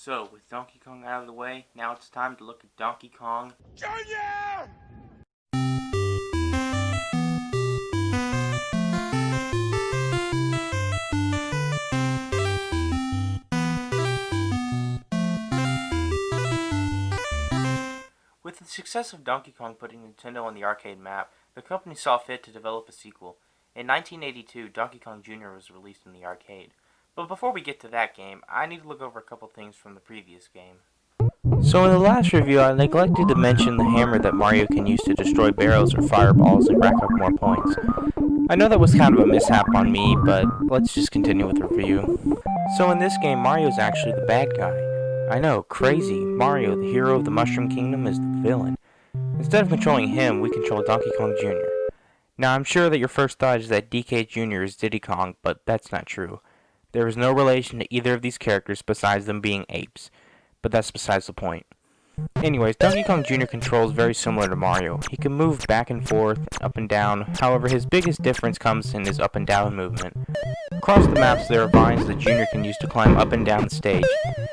So, with Donkey Kong out of the way, now it's time to look at Donkey Kong Jr. With the success of Donkey Kong putting Nintendo on the arcade map, the company saw fit to develop a sequel. In 1982, Donkey Kong Jr. was released in the arcade. But before we get to that game, I need to look over a couple things from the previous game. So in the last review, I neglected to mention the hammer that Mario can use to destroy barrels or fireballs and rack up more points. I know that was kind of a mishap on me, but let's just continue with the review. So in this game, Mario is actually the bad guy. I know, crazy. Mario, the hero of the Mushroom Kingdom, is the villain. Instead of controlling him, we control Donkey Kong Jr. Now, I'm sure that your first thought is that DK Jr. is Diddy Kong, but that's not true. There is no relation to either of these characters besides them being apes, but that's besides the point. Anyways, Donkey Kong Jr. controls very similar to Mario. He can move back and forth, up and down, however his biggest difference comes in his up and down movement. Across the maps there are vines that Jr. can use to climb up and down the stage.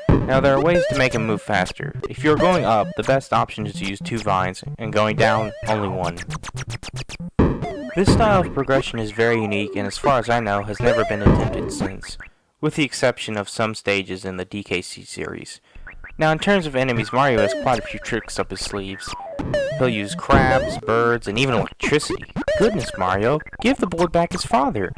Now there are ways to make him move faster. If you're going up, the best option is to use 2 vines, and going down, only 1. This style of progression is very unique and as far as I know has never been attempted since, with the exception of some stages in the DKC series. Now in terms of enemies, Mario has quite a few tricks up his sleeves. He'll use crabs, birds, and even electricity. Goodness, Mario, give the boy back his father!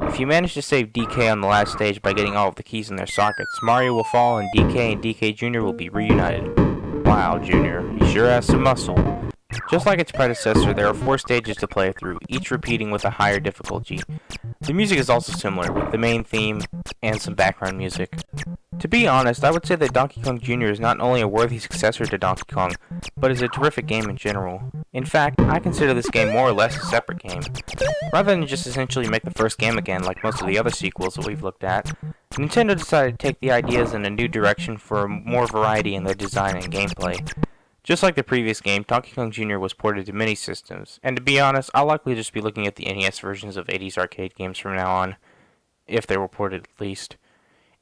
If you manage to save DK on the last stage by getting all of the keys in their sockets, Mario will fall and DK Jr. will be reunited. Wow, Jr., he sure has some muscle. Just like its predecessor, there are 4 stages to play through, each repeating with a higher difficulty. The music is also similar, with the main theme and some background music. To be honest, I would say that Donkey Kong Jr. is not only a worthy successor to Donkey Kong, but is a terrific game in general. In fact, I consider this game more or less a separate game. Rather than just essentially make the first game again like most of the other sequels that we've looked at, Nintendo decided to take the ideas in a new direction for more variety in their design and gameplay. Just like the previous game, Donkey Kong Jr. was ported to many systems, and to be honest, I'll likely just be looking at the NES versions of 80s arcade games from now on, if they were ported at least.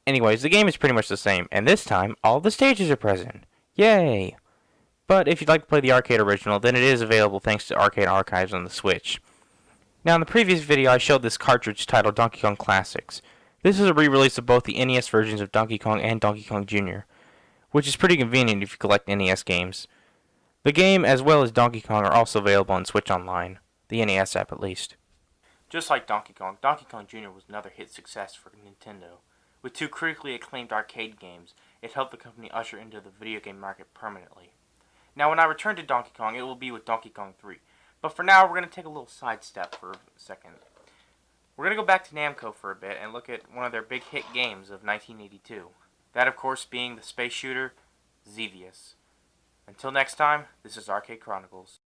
Anyways, the game is pretty much the same, and this time, all the stages are present. Yay! But if you'd like to play the arcade original, then it is available thanks to Arcade Archives on the Switch. Now, in the previous video, I showed this cartridge titled Donkey Kong Classics. This is a re-release of both the NES versions of Donkey Kong and Donkey Kong Jr., which is pretty convenient if you collect NES games. The game, as well as Donkey Kong, are also available on Switch Online, the NES app at least. Just like Donkey Kong Jr. was another hit success for Nintendo. With 2 critically acclaimed arcade games, it helped the company usher into the video game market permanently. Now, when I return to Donkey Kong, it will be with Donkey Kong 3. But for now, we're going to take a little sidestep for a second. We're going to go back to Namco for a bit and look at one of their big hit games of 1982. That, of course, being the space shooter, Xevious. Until next time, this is Arcade Chronicles.